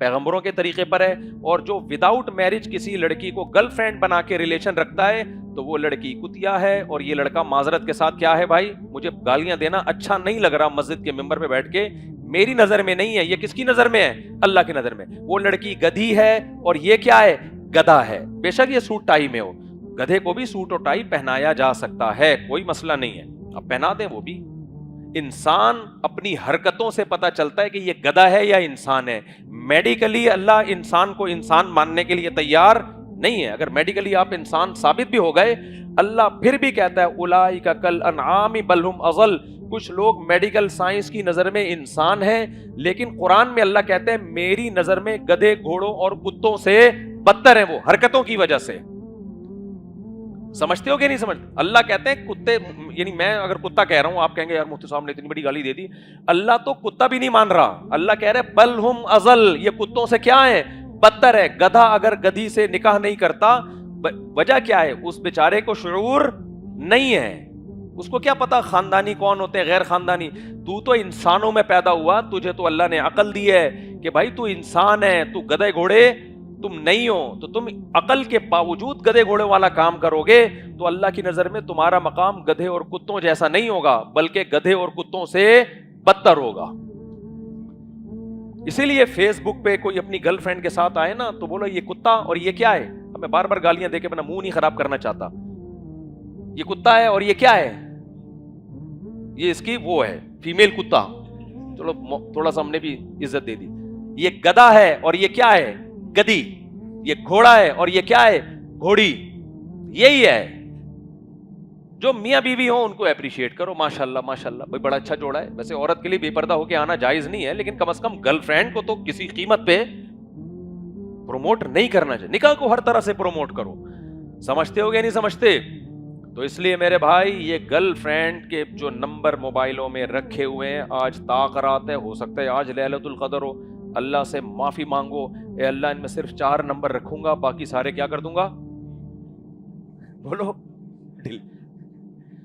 پیغمبروں کے طریقے پر ہے. اور جو وداؤٹ میرج کسی لڑکی کو گرل فرینڈ بنا کے ریلیشن رکھتا ہے تو وہ لڑکی کتیا ہے, اور یہ لڑکا معذرت کے ساتھ کیا ہے بھائی, مجھے گالیاں دینا اچھا نہیں لگ رہا مسجد کے ممبر پہ بیٹھ کے, میری نظر میں نہیں ہے, یہ کس کی نظر میں ہے, اللہ کی نظر میں. وہ لڑکی گدھی ہے اور یہ کیا ہے, گدھا ہے. بے شک یہ سوٹ ٹائی میں ہو, گدھے کو بھی سوٹ اور ٹائی پہنایا جا سکتا ہے, کوئی مسئلہ نہیں ہے, اب پہنا دیں وہ بھی. انسان اپنی حرکتوں سے پتا چلتا ہے کہ یہ گدھا ہے یا انسان ہے. میڈیکلی اللہ انسان کو انسان ماننے کے لیے تیار نہیں ہے. اگر میڈیکلی آپ انسان ثابت بھی ہو گئے, اللہ پھر بھی کہتا ہے اولئک کالانعام بل هم اضل. کچھ لوگ میڈیکل سائنس کی نظر میں انسان ہیں, لیکن قرآن میں اللہ کہتے ہیں میری نظر میں گدھے, گھوڑوں اور کتوں سے بدتر ہیں وہ, حرکتوں کی وجہ سے. سمجھتے ہو کہ نہیں سمجھتے؟ اللہ کہتے ہیں کتے, یعنی میں اگر کتا کہہ رہا ہوں آپ کہیں گے یار مفتی صاحب نے اتنی بڑی گالی دے دی. اللہ تو کتا بھی نہیں مان رہا, اللہ کہہ رہے بل ہم ازل, یہ کتوں سے کیا ہے, بدتر ہے. گدھا اگر گدھی سے نکاح نہیں کرتا, وجہ کیا ہے, اس بیچارے کو شعور نہیں ہے, اس کو کیا پتا خاندانی کون ہوتے ہیں غیر خاندانی. تو انسانوں میں پیدا ہوا, تجھے تو اللہ نے عقل دی ہے کہ بھائی تو انسان ہے, تو گدھے گھوڑے تم نہیں ہو, تو تم عقل کے باوجود گدھے گھوڑے والا کام کرو گے تو اللہ کی نظر میں تمہارا مقام گدھے اور کتوں جیسا نہیں ہوگا, بلکہ گدھے اور کتوں سے بدتر ہوگا. اسی لیے فیس بک پہ کوئی اپنی گرل فرینڈ کے ساتھ آئے نا تو بولو یہ کتا اور یہ کیا ہے. اب میں بار بار گالیاں دے کے اپنا منہ نہیں خراب کرنا چاہتا. یہ کتا ہے اور یہ کیا ہے, یہ اس کی وہ ہے فیمیل کتا, چلو تھوڑا سا ہم نے بھی عزت دے دی. یہ گدھا ہے اور یہ کیا ہے, گدھی. یہ گھوڑا ہے اور یہ کیا ہے, گھوڑی. یہی ہے. جو میاں بیوی ہوں ان کو اپریشیٹ کرو, ماشاءاللہ ماشاءاللہ بھائی بڑا اچھا جوڑا ہے. ویسے عورت کے لیے بے پردہ ہو کے آنا جائز نہیں ہے, لیکن کم از کم گرل فرینڈ کو تو کسی قیمت پہ پروموٹ نہیں کرنا چاہیے. نکاح کو ہر طرح سے پروموٹ کرو. سمجھتے ہو گے نہیں سمجھتے؟ تو اس لیے میرے بھائی یہ گرل فرینڈ کے جو نمبر موبائلوں میں رکھے ہوئے ہیں, آج تاخرات ہے, ہو سکتا ہے آج لیلۃ القدر ہو, اللہ سے معافی مانگو, اے اللہ ان میں صرف 4 نمبر رکھوں گا, باقی سارے کیا کر دوں گا, بولو دل.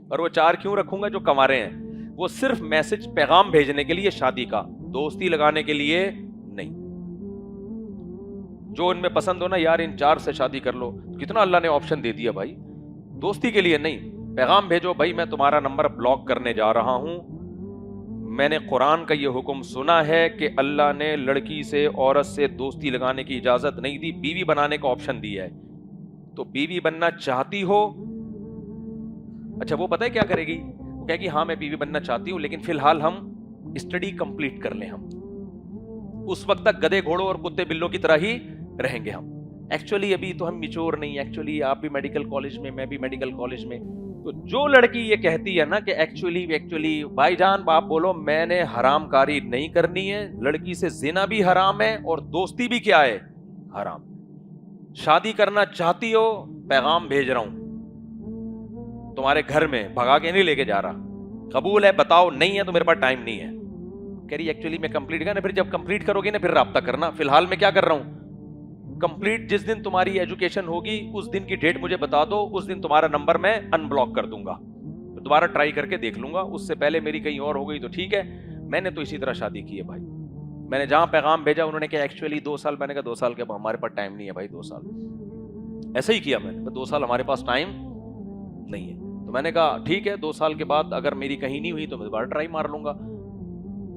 اور وہ 4 کیوں رکھوں گا جو کنوارے ہیں, وہ صرف میسج پیغام بھیجنے کے لیے شادی کا, دوستی لگانے کے لیے نہیں. جو ان میں پسند ہو نا یار ان 4 سے شادی کر لو, کتنا اللہ نے آپشن دے دیا بھائی, دوستی کے لیے نہیں. پیغام بھیجو بھائی میں تمہارا نمبر بلاک کرنے جا رہا ہوں, میں نے قرآن کا یہ حکم سنا ہے کہ اللہ نے لڑکی سے عورت سے دوستی لگانے کی اجازت نہیں دی, بیوی بنانے کا آپشن دیا ہے. تو بیوی بننا چاہتی ہو, اچھا وہ پتہ ہے کیا کرے گی, وہ کہے گی ہاں میں بیوی بننا چاہتی ہوں لیکن فی الحال ہم اسٹڈی کمپلیٹ کر لیں, ہم اس وقت تک گدھے گھوڑوں اور کتے بلوں کی طرح ہی رہیں گے ہم. ایکچولی ابھی تو ہم میچور نہیں, ایکچولی آپ بھی میڈیکل کالج میں, میں بھی میڈیکل کالج میں. تو جو لڑکی یہ کہتی ہے نا کہ ایکچولی بھائی جان آپ بولو میں نے حرام کاری نہیں کرنی ہے, لڑکی سے زنا بھی حرام ہے اور دوستی بھی کیا ہے, حرام. شادی کرنا چاہتی ہو, پیغام بھیج رہا ہوں تمہارے گھر میں, بھگا کے نہیں لے کے جا رہا, قبول ہے بتاؤ, نہیں ہے تو میرے پاس ٹائم نہیں ہے. کہہ رہی ایکچولی میں کمپلیٹ کرنا, پھر جب کمپلیٹ کرو گی نا پھر رابطہ کرنا, فی الحال میں کیا کر رہا ہوں, کمپلیٹ جس دن تمہاری ایجوکیشن ہوگی اس دن کی ڈیٹ مجھے بتا دو, اس دن تمہارا نمبر میں ان بلاک کر دوں گا, دوبارہ ٹرائی کر کے دیکھ لوں گا, اس سے پہلے میری کہیں اور ہو گئی تو ٹھیک ہے. میں نے تو اسی طرح شادی کی ہے بھائی, میں نے جہاں پیغام بھیجا انہوں نے کہا ایکچولی 2 سال, میں نے کہا 2 سال کے ہمارے پاس ٹائم نہیں ہے بھائی, 2 سال ایسے ہی کیا میں نے, 2 سال ہمارے پاس ٹائم نہیں ہے. تو میں نے کہا ٹھیک ہے 2 سال کے بعد اگر میری کہیں نہیں ہوئی تو میں دوبارہ ٹرائی مار لوں گا,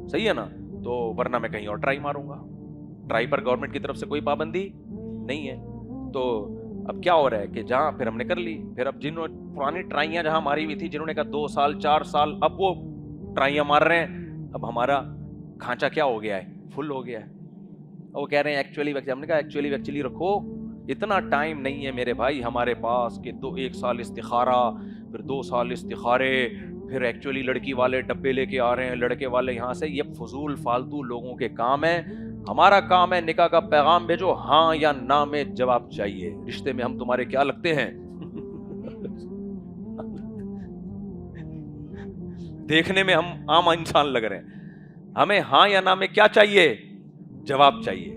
صحیح ہے نا, تو ورنہ میں کہیں اور ٹرائی ماروں گا. ٹرائی پر گورنمنٹ کی طرف سے کوئی پابندی نہیں ہے. تو اب کیا ہو رہا ہے کہ جہاں پھر ہم نے کر لی, پھر اب جنہوں پرانی ٹرائیاں جہاں ماری ہوئی تھی, جنہوں نے کہا 2 سال 4 سال, اب وہ ٹرائیاں مار رہے ہیں. اب ہمارا کھانچا کیا ہو گیا ہے, فل ہو گیا ہے. وہ کہہ رہے ہیں ایکچولی, ہم نے کہا ایکچولی رکھو, اتنا ٹائم نہیں ہے میرے بھائی ہمارے پاس کہ 1 سال استخارہ, پھر 2 سال استخارے, پھر ایکچولی لڑکی والے ڈبے لے کے آ رہے ہیں, لڑکے والے یہاں سے. یہ فضول فالتو لوگوں کے کام ہے. ہمارا کام ہے نکاح کا پیغام بھیجو, ہاں یا نہ میں جواب چاہیے. رشتے میں ہم تمہارے کیا لگتے ہیں, دیکھنے میں ہم عام انسان لگ رہے ہیں, ہمیں ہاں یا نہ میں کیا چاہیے, جواب چاہیے.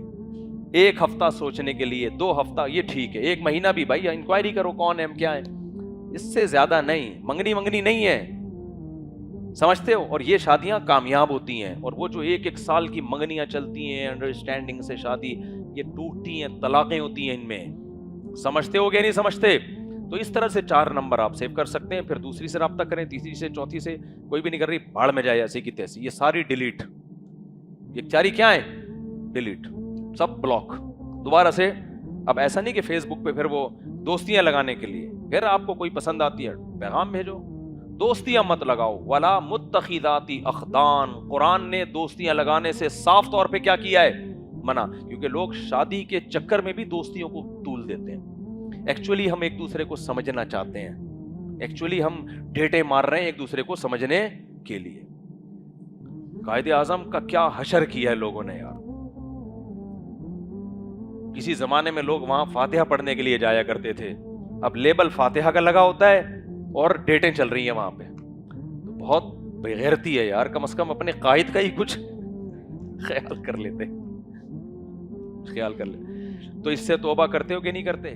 1 ہفتہ سوچنے کے لیے, 2 ہفتہ یہ ٹھیک ہے, 1 مہینہ بھی بھائی انکوائری کرو کون ہے ہم کیا ہے, اس سے زیادہ نہیں. منگنی نہیں ہے, سمجھتے ہو؟ اور یہ شادیاں کامیاب ہوتی ہیں، اور وہ جو ایک ایک سال کی منگنیاں چلتی ہیں انڈرسٹینڈنگ سے شادی، یہ ٹوٹتی ہیں، طلاقیں ہوتی ہیں ان میں. سمجھتے ہو گیا نہیں سمجھتے؟ تو اس طرح سے 4 نمبر آپ سیو کر سکتے ہیں. پھر دوسری سے رابطہ کریں، تیسری سے، چوتھی سے. کوئی بھی نہیں کر رہی، بھاڑ میں جائے ایسی کی تیسی. یہ ساری ڈیلیٹ، یہ ساری کیا ہے؟ ڈیلیٹ، سب بلاک دوبارہ سے. اب ایسا نہیں کہ فیس بک پہ پھر وہ دوستیاں لگانے کے لیے، پھر آپ کو کوئی پسند آتی ہے پیغام بھیجو، دوستیاں مت لگاؤ. ولا متخذاتی اخدان، قرآن نے دوستیاں لگانے سے صاف طور پہ کیا کیا ہے؟ منع. کیونکہ لوگ شادی کے چکر میں بھی دوستیوں کو طول دیتے ہیں. ایکچولی ہم ایک دوسرے کو سمجھنا چاہتے ہیں، ایکچولی ہم ڈیٹے مار رہے ہیں ایک دوسرے کو سمجھنے کے لیے. قائد اعظم کا کیا حشر کیا ہے لوگوں نے یار. کسی زمانے میں لوگ وہاں فاتحہ پڑھنے کے لیے جایا کرتے تھے، اب لیبل فاتحہ کا لگا ہوتا ہے اور ڈیٹیں چل رہی ہیں وہاں پہ. تو بہت بےغیرتی ہے یار، کم از کم اپنے قائد کا ہی کچھ خیال کر لیتے، خیال کر لیتے. تو اس سے توبہ کرتے ہو کہ نہیں کرتے؟